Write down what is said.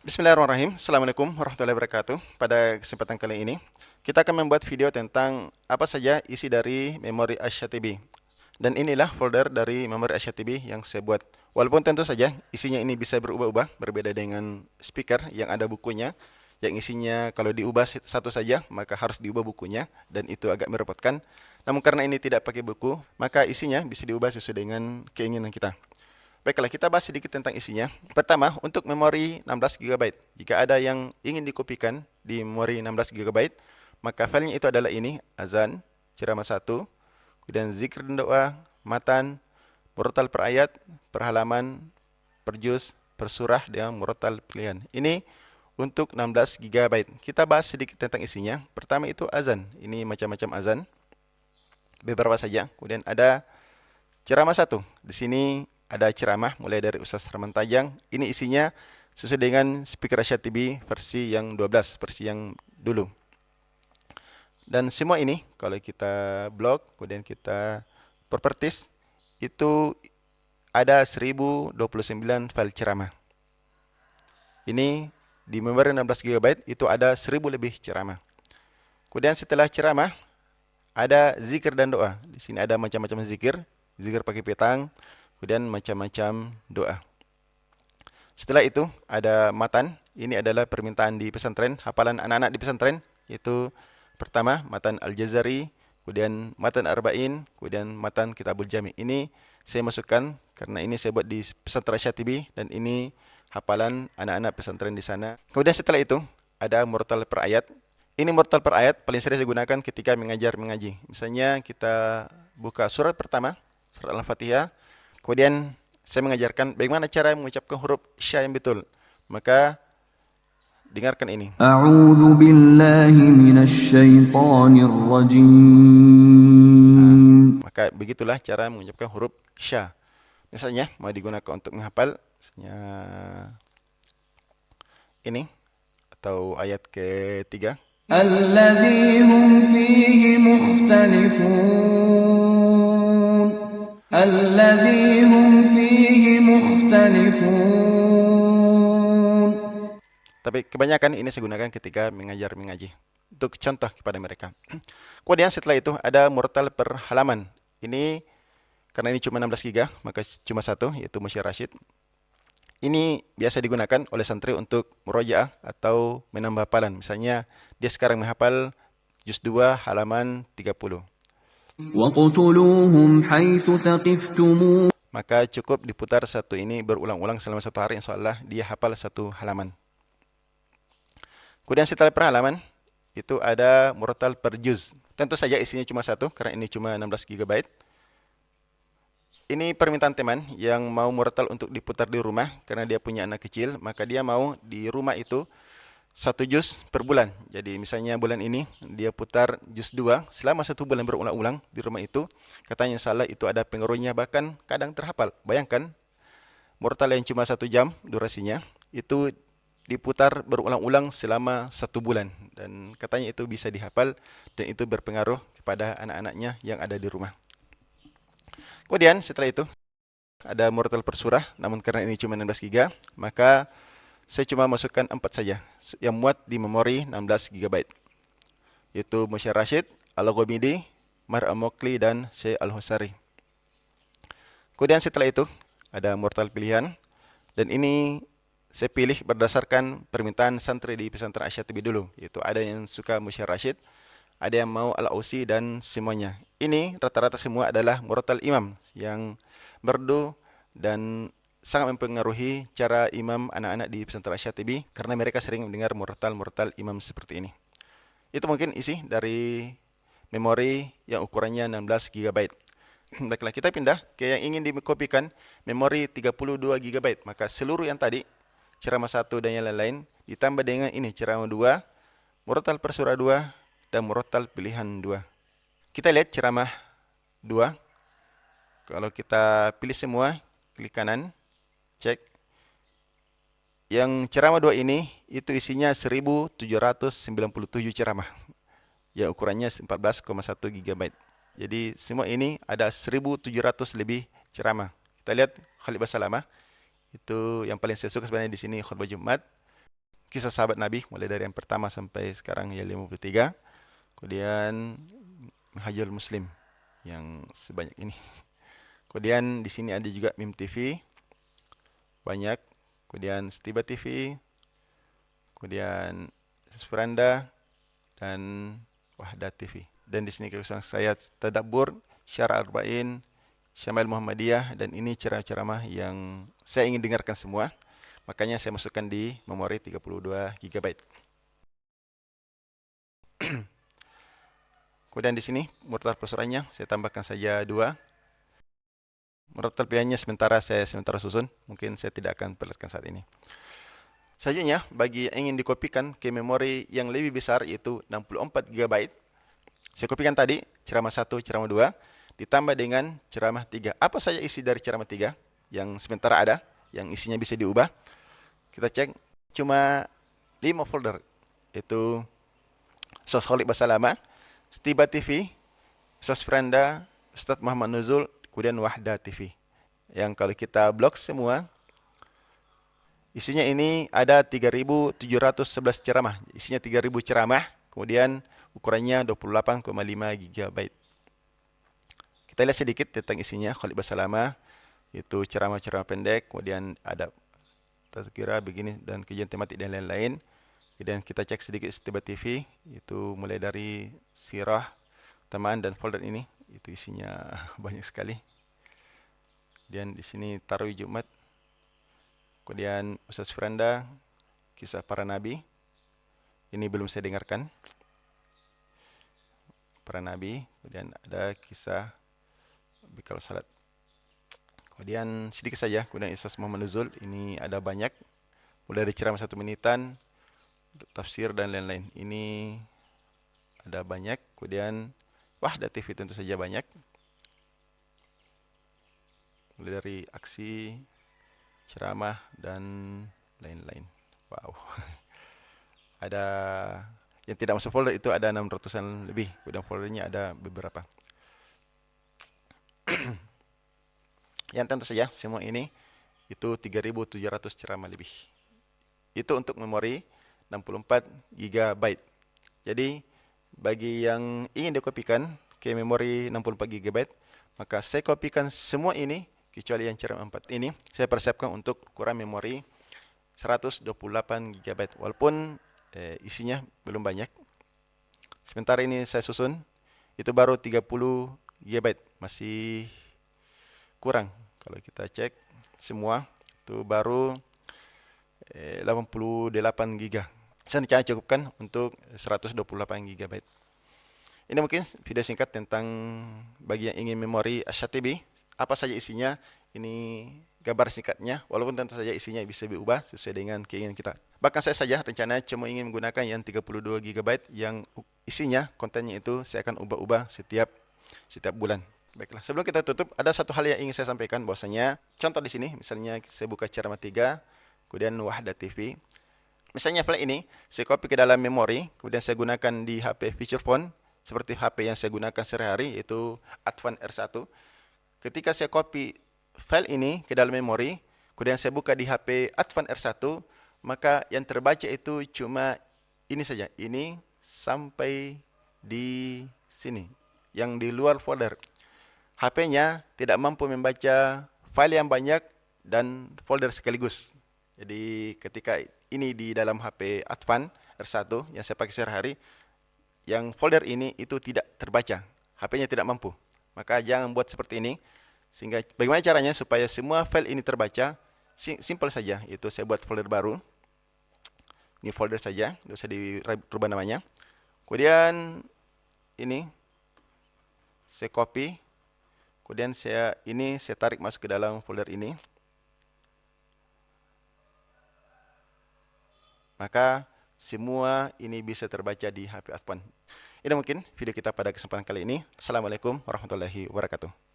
Bismillahirrahmanirrahim. Assalamualaikum warahmatullahi wabarakatuh. Pada kesempatan kali ini, kita akan membuat video tentang apa saja isi dari memori asyatibi. Dan inilah folder dari memori asyatibi yang saya buat. Walaupun tentu saja isinya ini bisa berubah-ubah, berbeda dengan speaker yang ada bukunya, yang isinya kalau diubah satu saja, maka harus diubah bukunya, dan itu agak merepotkan. Namun karena ini tidak pakai buku, maka isinya bisa diubah sesuai dengan keinginan kita. Baiklah, kita bahas sedikit tentang isinya. Pertama, untuk memori 16 GB. Jika ada yang ingin dikopikan di memori 16 GB, maka filenya itu adalah ini, azan, ceramah 1, kemudian zikir dan doa, matan, murotal per ayat, per halaman, per juz, per surah, dan murotal pilihan. Ini untuk 16 GB. Kita bahas sedikit tentang isinya. Pertama itu azan. Ini macam-macam azan. Beberapa saja. Kemudian ada ceramah 1. Di sini ada ceramah mulai dari Ustaz Rahman Tajang. Ini isinya sesuai dengan speaker Asyatibi versi yang 12, versi yang dulu. Dan semua ini kalau kita blok, kemudian kita properties, itu ada 1029 file ceramah. Ini di memori 16 GB itu ada 1000 lebih ceramah. Kemudian setelah ceramah ada zikir dan doa. Di sini ada macam-macam zikir, zikir pagi petang, kemudian macam-macam doa. Setelah itu ada matan. Ini adalah permintaan di pesantren, hafalan anak-anak di pesantren. Yaitu pertama matan Al-Jazari, kemudian matan Arba'in, kemudian matan Kitabul Jami. Ini saya masukkan karena ini saya buat di pesantren Syatibi dan ini hafalan anak-anak pesantren di sana. Kemudian setelah itu ada murotal per ayat. Ini murotal per ayat paling sering saya gunakan ketika mengajar mengaji. Misalnya kita buka surat pertama, surat Al-Fatihah. Kemudian saya mengajarkan bagaimana cara mengucapkan huruf sya yang betul. Maka dengarkan ini. أعوذ بالله من الشيطان الرجيم. Maka begitulah cara mengucapkan huruf sya. Misalnya mau digunakan untuk menghafal, misalnya ini atau ayat ketiga. الذي هم فيه مختلفون الذي هم فيه مختلفون. Tapi kebanyakan ini saya gunakan ketika mengajar mengaji. Untuk contoh kepada mereka. Kemudian setelah itu ada murotal per halaman. Ini karena ini cuma 16 GB, maka cuma satu, yaitu Musyar Rashid. Ini biasa digunakan oleh santri untuk murojaah atau menambah hafalan. Misalnya dia sekarang menghafal juz 2 halaman 30. وَاقْتُلُوهُمْ حَيْثُ ثَقِفْتُمُوهُمْ. Maka cukup diputar satu ini berulang-ulang selama satu hari, insyaallah dia hafal satu halaman. Kemudian setelah per halaman itu ada murotal per juz. Tentu saja isinya cuma satu karena ini cuma 16 GB. Ini permintaan teman yang mau murotal untuk diputar di rumah karena dia punya anak kecil, maka dia mau di rumah itu satu juz per bulan. Jadi misalnya bulan ini dia putar juz 2 selama satu bulan berulang-ulang di rumah itu. Katanya salah itu ada pengaruhnya, bahkan kadang terhafal. Bayangkan murotal yang cuma 1 jam durasinya itu diputar berulang-ulang selama satu bulan. Dan katanya itu bisa dihafal dan itu berpengaruh kepada anak-anaknya yang ada di rumah. Kemudian setelah itu ada murotal per surah, namun karena ini cuma 16 GB, maka saya cuma masukkan 4 saja yang muat di memori 16 GB. Yaitu Musyar Rashid, Al-Ghamidi, Mar Amokli, dan Syekh Al-Husari. Kemudian setelah itu ada murotal pilihan, dan ini saya pilih berdasarkan permintaan santri di pesantren Asyatibi dulu. Yaitu ada yang suka Musyar Rashid, ada yang mau Al-Ausi, dan semuanya. Ini rata-rata semua adalah murotal imam yang merdu dan sangat mempengaruhi cara imam anak-anak di pesantren Asyatibi karena mereka sering mendengar murotal-murotal imam seperti ini. Itu mungkin isi dari memori yang ukurannya 16 GB. Baiklah, kita pindah ke yang ingin dikopikan memori 32 GB. Maka seluruh yang tadi, ceramah 1 dan yang lain-lain, ditambah dengan ini ceramah 2, murotal per surah 2, dan murotal pilihan 2. Kita lihat ceramah 2. Kalau kita pilih semua, klik kanan, cek. Yang ceramah 2 ini, itu isinya 1797 ceramah. Ya, ukurannya 14,1 GB. Jadi semua ini ada 1700 lebih ceramah. Kita lihat Khalid Basalamah. Itu yang paling saya suka sebenarnya di sini khutbah Jumat. kisah sahabat Nabi mulai dari yang pertama sampai sekarang yang 53. Kemudian Minhajul Muslim yang sebanyak ini. Kemudian di sini ada juga Mim TV banyak. Kemudian Setiba TV, kemudian Suspranda dan Wahda TV. Dan di sini khusus saya Tadabbur, Syarah Arba'in, Syamil Muhammadiyah, dan ini ceramah-ceramah yang saya ingin dengarkan semua. Makanya saya masukkan di memori 32 GB. Kemudian di sini murotal pesurannya saya tambahkan saja 2. Murotal pilihannya sementara susun, mungkin saya tidak akan perlihatkan saat ini. Selanjutnya, bagi yang ingin dikopikan ke memori yang lebih besar yaitu 64 GB, saya kopikan tadi ceramah 1, ceramah 2, ditambah dengan ceramah 3. Apa saja isi dari ceramah 3 yang sementara ada, yang isinya bisa diubah? Kita cek cuma 5 folder, yaitu Ustaz Khalid Basalama, Setiba TV, Ustaz Franda, Ustaz Muhammad Nuzul, kemudian Wahda TV. Yang kalau kita blok semua, isinya ini ada 3.711 ceramah. Isinya 3.000 ceramah, kemudian ukurannya 28,5 GB. Kita lihat sedikit tentang isinya. Khalid Basalama, itu ceramah-ceramah pendek, kemudian ada tazkirah begini dan kajian tematik dan lain-lain. Kemudian kita cek sedikit Setiba TV, itu mulai dari sirah, tamaan dan folder ini, itu isinya banyak sekali. Dan di sini Tarawih Jumat. Kemudian Ustaz Franda, kisah para nabi. Ini belum saya dengarkan. Para nabi, kemudian ada kisah bikal salat. Kemudian sedikit saja, kemudian Ustaz Muhammad Nuzul, ini ada banyak. Mulai dari ceramah 1 menitan, tafsir dan lain-lain. Ini ada banyak. Kemudian Wahda TV tentu saja banyak. Mulai dari aksi, ceramah dan lain-lain. Wow. Ada yang tidak masuk folder itu ada 600-an lebih. Kemudian foldernya ada beberapa. Yang tentu saja semua ini itu 3.700 ceramah lebih. Itu untuk memori 64 GB. Jadi bagi yang ingin dikopikan ke memori 64 GB, maka saya kopikan semua ini kecuali yang ceramah 4 ini. Saya persiapkan untuk ukuran memori 128 GB. Walaupun isinya belum banyak. Sementara ini saya susun itu baru 30 GB, masih kurang. Kalau kita cek semua itu baru 88 GB. Saya rencana cukupkan untuk 128 GB. Ini mungkin video singkat tentang bagi yang ingin memori Asyatibi. Apa saja isinya? Ini gambar singkatnya. Walaupun tentu saja isinya bisa diubah sesuai dengan keinginan kita. Bahkan saya saja rencana cuma ingin menggunakan yang 32 GB yang isinya, kontennya itu saya akan ubah-ubah setiap bulan. Baiklah, sebelum kita tutup, ada satu hal yang ingin saya sampaikan bahwasanya contoh di sini, misalnya saya buka ceramah 3, kemudian Wahda TV. Misalnya file ini saya copy ke dalam memori, kemudian saya gunakan di HP feature phone seperti HP yang saya gunakan sehari-hari yaitu Advan R1. Ketika saya copy file ini ke dalam memori, kemudian saya buka di HP Advan R1, maka yang terbaca itu cuma ini saja, ini sampai di sini, yang di luar folder. HP-nya tidak mampu membaca file yang banyak dan folder sekaligus. Jadi ketika ini di dalam HP Advan R1 yang saya pakai sehari-hari, yang folder ini itu tidak terbaca, HP-nya tidak mampu. Maka jangan buat seperti ini. Sehingga bagaimana caranya supaya semua file ini terbaca? Simple saja, itu saya buat folder baru. Ini folder saja, tidak usah dirubah namanya. Kemudian ini saya copy. Kemudian saya tarik masuk ke dalam folder ini. Maka semua ini bisa terbaca di HP Advan. Ini mungkin video kita pada kesempatan kali ini. Assalamualaikum warahmatullahi wabarakatuh.